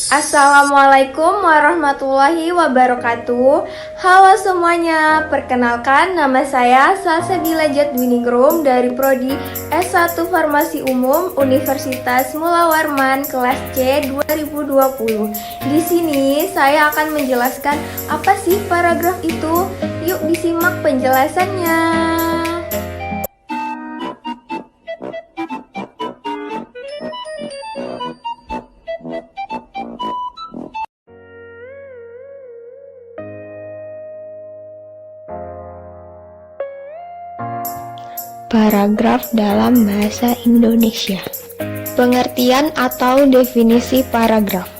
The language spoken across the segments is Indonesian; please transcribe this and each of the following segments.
Assalamualaikum warahmatullahi wabarakatuh. Halo semuanya, perkenalkan nama saya Salsabila Jadwiningrum dari Prodi S1 Farmasi Umum Universitas Mula Warman kelas C 2020. Di sini saya akan menjelaskan apa sih paragraf itu. Yuk disimak penjelasannya. Paragraf dalam bahasa Indonesia. Pengertian atau definisi paragraf.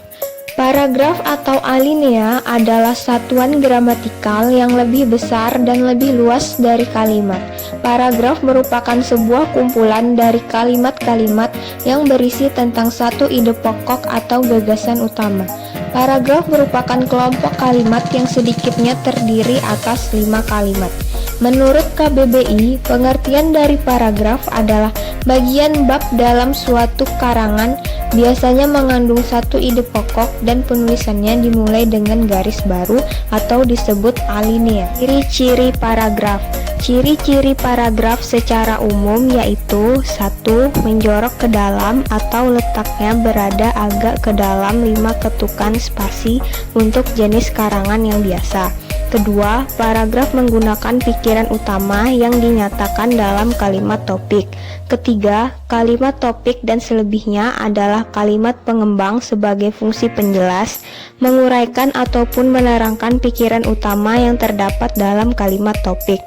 Paragraf atau alinea adalah satuan gramatikal yang lebih besar dan lebih luas dari kalimat. Paragraf merupakan sebuah kumpulan dari kalimat-kalimat yang berisi tentang satu ide pokok atau gagasan utama. Paragraf merupakan kelompok kalimat yang sedikitnya terdiri atas 5 kalimat. Menurut KBBI, pengertian dari paragraf adalah bagian bab dalam suatu karangan, biasanya mengandung satu ide pokok dan penulisannya dimulai dengan garis baru atau disebut alinea. Ciri-ciri paragraf. Ciri-ciri paragraf secara umum yaitu 1. Menjorok ke dalam atau letaknya berada agak ke dalam 5 ketukan spasi untuk jenis karangan yang biasa. Kedua, paragraf menggunakan pikiran utama yang dinyatakan dalam kalimat topik. Ketiga, kalimat topik dan selebihnya adalah kalimat pengembang sebagai fungsi penjelas, menguraikan ataupun menerangkan pikiran utama yang terdapat dalam kalimat topik.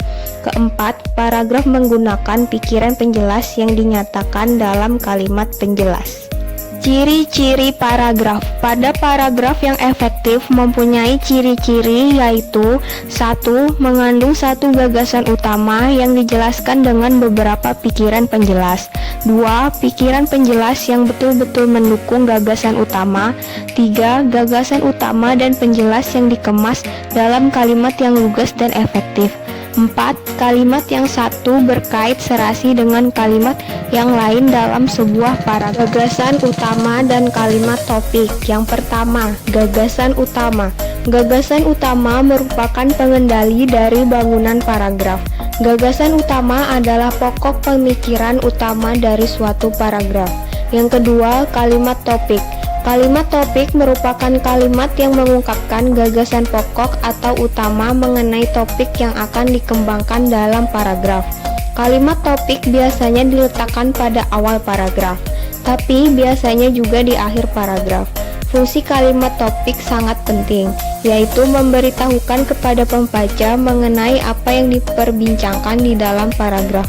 Keempat, paragraf menggunakan pikiran penjelas yang dinyatakan dalam kalimat penjelas. Ciri-ciri paragraf. Pada paragraf yang efektif mempunyai ciri-ciri yaitu 1. Mengandung satu gagasan utama yang dijelaskan dengan beberapa pikiran penjelas. 2. Pikiran penjelas yang betul-betul mendukung gagasan utama. 3. Gagasan utama dan penjelas yang dikemas dalam kalimat yang lugas dan efektif. 4. Kalimat yang satu berkait serasi dengan kalimat yang lain dalam sebuah paragraf. Gagasan utama dan kalimat topik. Yang pertama, gagasan utama. Gagasan utama merupakan pengendali dari bangunan paragraf. Gagasan utama adalah pokok pemikiran utama dari suatu paragraf. Yang kedua, kalimat topik. Kalimat topik merupakan kalimat yang mengungkapkan gagasan pokok atau utama mengenai topik yang akan dikembangkan dalam paragraf. Kalimat topik biasanya diletakkan pada awal paragraf, tapi biasanya juga di akhir paragraf. Fungsi kalimat topik sangat penting, yaitu memberitahukan kepada pembaca mengenai apa yang diperbincangkan di dalam paragraf.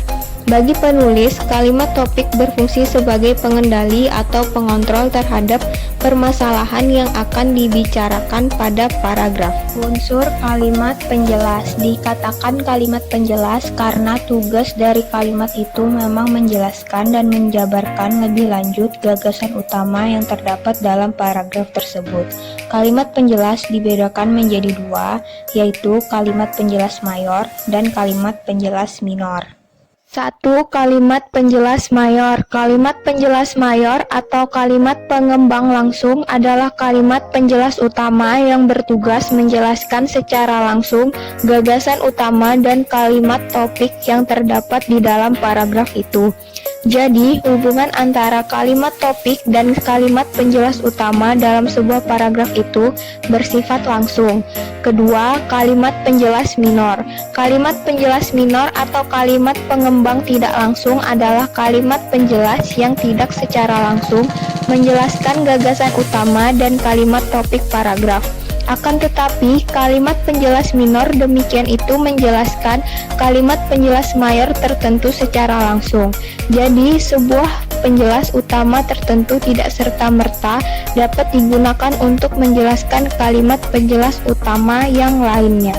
Bagi penulis, kalimat topik berfungsi sebagai pengendali atau pengontrol terhadap permasalahan yang akan dibicarakan pada paragraf. Unsur kalimat penjelas. Dikatakan kalimat penjelas karena tugas dari kalimat itu memang menjelaskan dan menjabarkan lebih lanjut gagasan utama yang terdapat dalam paragraf tersebut. Kalimat penjelas dibedakan menjadi dua, yaitu kalimat penjelas mayor dan kalimat penjelas minor. 1. Kalimat penjelas mayor. Kalimat penjelas mayor atau kalimat pengembang langsung adalah kalimat penjelas utama yang bertugas menjelaskan secara langsung gagasan utama dan kalimat topik yang terdapat di dalam paragraf itu. Jadi, hubungan antara kalimat topik dan kalimat penjelas utama dalam sebuah paragraf itu bersifat langsung. Kedua, kalimat penjelas minor. Kalimat penjelas minor atau kalimat pengembang tidak langsung adalah kalimat penjelas yang tidak secara langsung menjelaskan gagasan utama dan kalimat topik paragraf. Akan tetapi, kalimat penjelas minor demikian itu menjelaskan kalimat penjelas mayor tertentu secara langsung. Jadi, sebuah penjelas utama tertentu tidak serta-merta dapat digunakan untuk menjelaskan kalimat penjelas utama yang lainnya.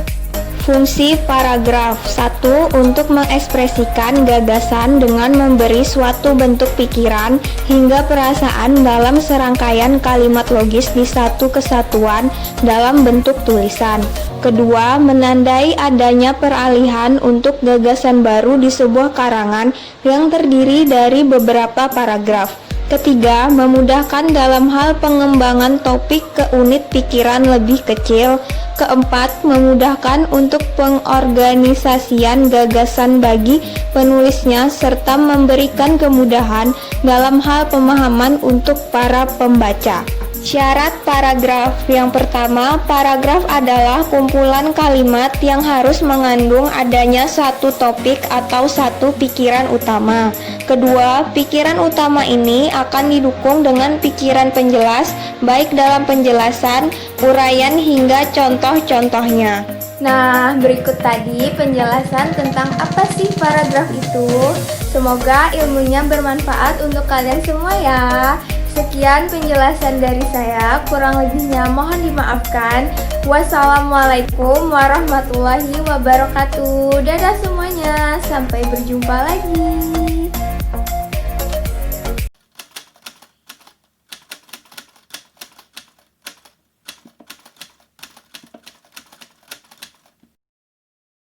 Fungsi paragraf. 1. Untuk mengekspresikan gagasan dengan memberi suatu bentuk pikiran hingga perasaan dalam serangkaian kalimat logis di satu kesatuan dalam bentuk tulisan. Kedua, menandai adanya peralihan untuk gagasan baru di sebuah karangan yang terdiri dari beberapa paragraf. Ketiga, memudahkan dalam hal pengembangan topik ke unit pikiran lebih kecil. Keempat, memudahkan untuk pengorganisasian gagasan bagi penulisnya serta memberikan kemudahan dalam hal pemahaman untuk para pembaca. Syarat paragraf. Yang pertama, paragraf adalah kumpulan kalimat yang harus mengandung adanya satu topik atau satu pikiran utama. Kedua, pikiran utama ini akan didukung dengan pikiran penjelas, baik dalam penjelasan, uraian hingga contoh-contohnya. Nah, berikut tadi penjelasan tentang apa sih paragraf itu. Semoga ilmunya bermanfaat untuk kalian semua ya. Sekian penjelasan dari saya, kurang lebihnya mohon dimaafkan. Wassalamualaikum warahmatullahi wabarakatuh. Dadah semuanya, sampai berjumpa lagi.